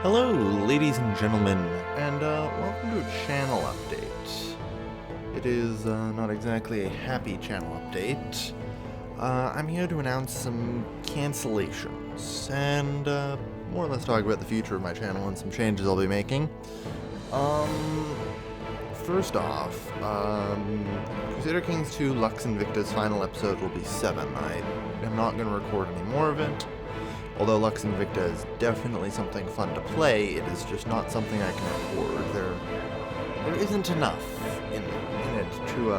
Hello, ladies and gentlemen, and welcome to a channel update. It is not exactly a happy channel update. I'm here to announce some cancellations, and more or less talk about the future of my channel and some changes I'll be making. First off, Crusader Kings 2 Lux Invicta's final episode will be 7. I am not going to record any more of it. Although Lux Invicta is definitely something fun to play, it is just not something I can record. There isn't enough in it to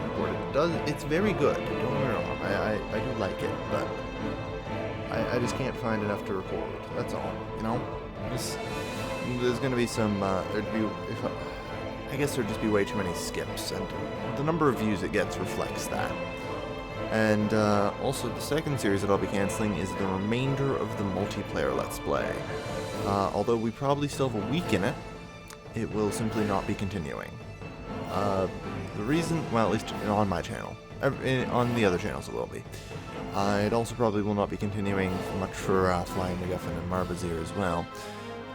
record it. It's very good, don't get me wrong. I do like it, but I just can't find enough to record. That's all, you know? There's gonna be some, I guess there'd just be way too many skips, and the number of views it gets reflects that. And also, the second series that I'll be cancelling is the remainder of the multiplayer Let's Play. Although we probably still have a week in it, it will simply not be continuing. The reason, well, at least on my channel. On the other channels it will be. It also probably will not be continuing much for Flying MacGuffin and Marbazir as well.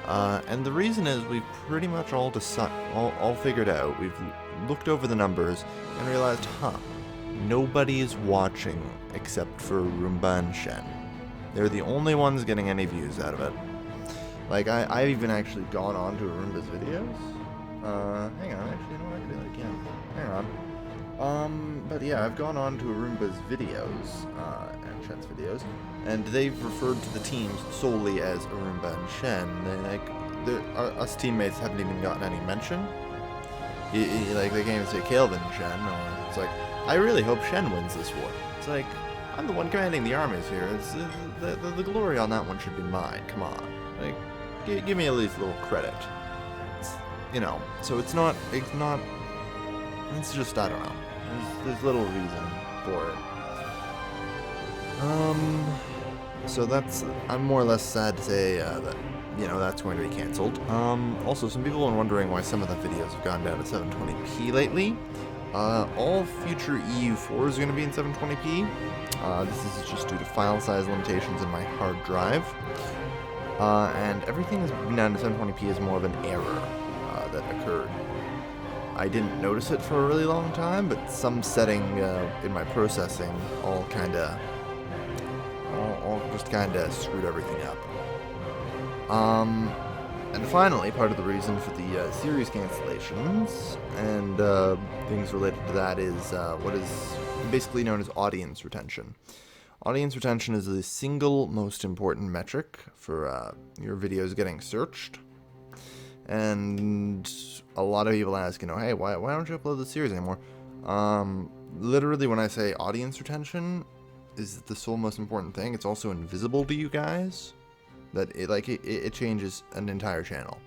And the reason is we've pretty much all figured out. We've looked over the numbers and realized, nobody is watching except for Roomba and Shen. They're the only ones getting any views out of it. Like, I've even actually gone on to Roomba's videos. Hang on, actually, no, I can do that again. Hang on. But yeah, I've gone on to Roomba's videos, and Shen's videos, and they've referred to the teams solely as Roomba and Shen. Us teammates haven't even gotten any mention. Like, they can't even say Calvin and Shen, or it's like, I really hope Shen wins this war. It's like, I'm the one commanding the armies here. It's the glory on that one should be mine. Come on, like, give me at least a little credit. You know, so it's just, I don't know. There's little reason for it. So I'm more or less sad to say that, you know, that's going to be cancelled. Also, some people are wondering why some of the videos have gone down to 720p lately. All future EU4 is going to be in 720p. This is just due to file size limitations in my hard drive. And everything has been down to 720p is more of an error that occurred. I didn't notice it for a really long time, but some setting in my processing all just kinda screwed everything up. And finally, part of the reason for the series cancellations and things related to that is what is basically known as audience retention. Audience retention is the single most important metric for your videos getting searched. And a lot of people ask, hey, why don't you upload the series anymore? Literally, when I say audience retention is the sole most important thing, it's also invisible to you guys. That it changes an entire channel.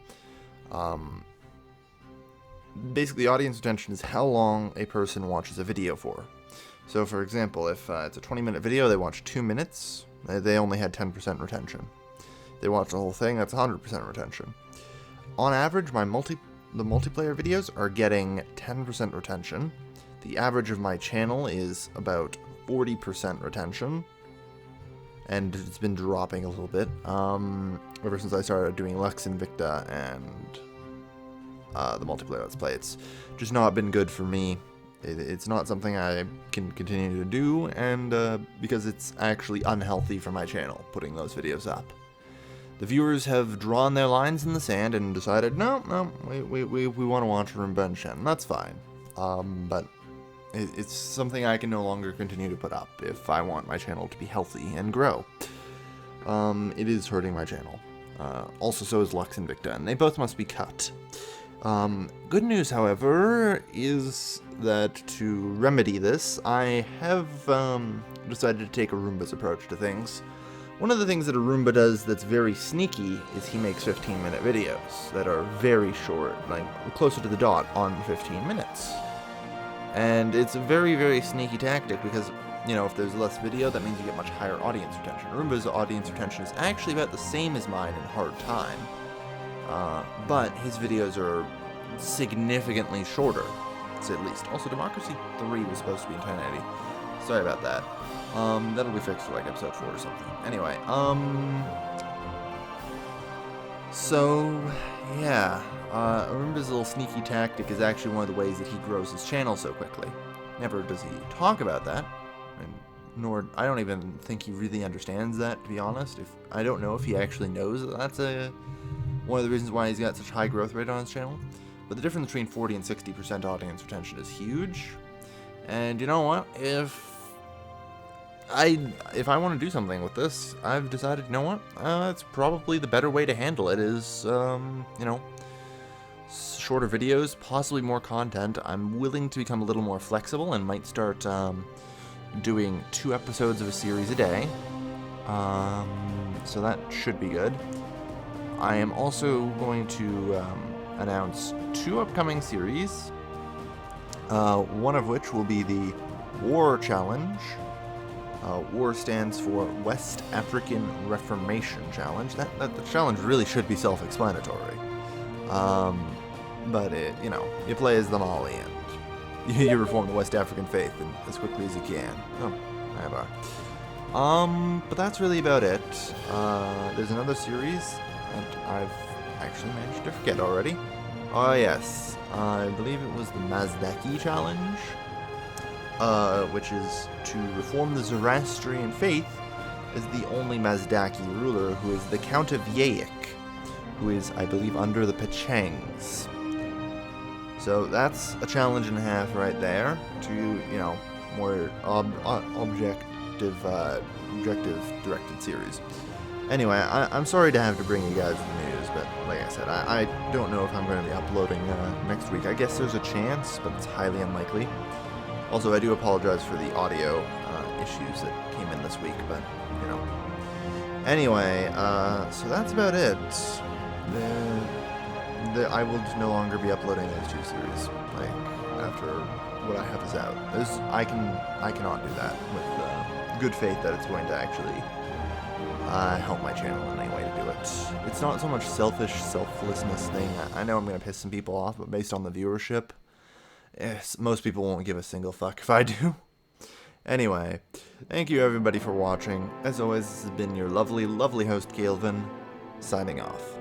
Basically, audience retention is how long a person watches a video for. So, for example, if it's a 20-minute video, they watch 2 minutes, they only had 10% retention. They watch the whole thing, that's 100% retention. On average, the multiplayer videos are getting 10% retention. The average of my channel is about 40% retention. And it's been dropping a little bit ever since I started doing Lux Invicta and the multiplayer Let's Play. It's just not been good for me. It's not something I can continue to do, and because it's actually unhealthy for my channel, putting those videos up. The viewers have drawn their lines in the sand and decided, no, we want to watch Roomba and Shen. That's fine. But it's something I can no longer continue to put up if I want my channel to be healthy and grow. It is hurting my channel. Also, so is Lux Invicta, and they both must be cut. Good news, however, is that to remedy this, I have decided to take a Roomba's approach to things. One of the things that a Roomba does that's very sneaky is he makes 15-minute videos that are very short, like closer to the dot on 15 minutes. And it's a very, very sneaky tactic because, if there's less video, that means you get much higher audience retention. Roomba's audience retention is actually about the same as mine in hard time. But his videos are significantly shorter, to at least. Also, Democracy 3 was supposed to be in 1080. Sorry about that. That'll be fixed for like episode 4 or something. Anyway, So, yeah, Arumba's little sneaky tactic is actually one of the ways that he grows his channel so quickly. Never does he talk about that, and nor I don't even think he really understands that, to be honest. I don't know if he actually knows that that's one of the reasons why he's got such high growth rate on his channel. But the difference between 40 and 60% audience retention is huge. And you know what? If I want to do something with this, I've decided, you know what? It's probably the better way to handle it is, you know, shorter videos, possibly more content. I'm willing to become a little more flexible and might start doing 2 episodes of a series a day. So that should be good. I am also going to announce 2 upcoming series, one of which will be the War Challenge. WAR stands for West African Reformation Challenge. The challenge really should be self-explanatory. But you know, you play as the Mali and you reform the West African faith as quickly as you can. Oh, I have but that's really about it. There's another series that I've actually managed to forget already. Oh yes, I believe it was the Mazdaki Challenge, which is to reform the Zoroastrian faith as the only Mazdaki ruler, who is the Count of Yayik, who is, I believe, under the Pechengs. So that's a challenge and a half right there to, you know, more objective-directed series. Anyway, I'm sorry to have to bring you guys the news, but like I said, I don't know if I'm going to be uploading next week. I guess there's a chance, but it's highly unlikely. Also, I do apologize for the audio issues that came in this week, but, you know. Anyway, so that's about it. I will just no longer be uploading those 2 series, like, after what I have is out. I cannot do that with good faith that it's going to actually help my channel in any way to do it. It's not so much selflessness thing. I know I'm going to piss some people off, but based on the viewership, most people won't give a single fuck if I do. Anyway, thank you everybody for watching. As always, this has been your lovely, lovely host, Calvin, signing off.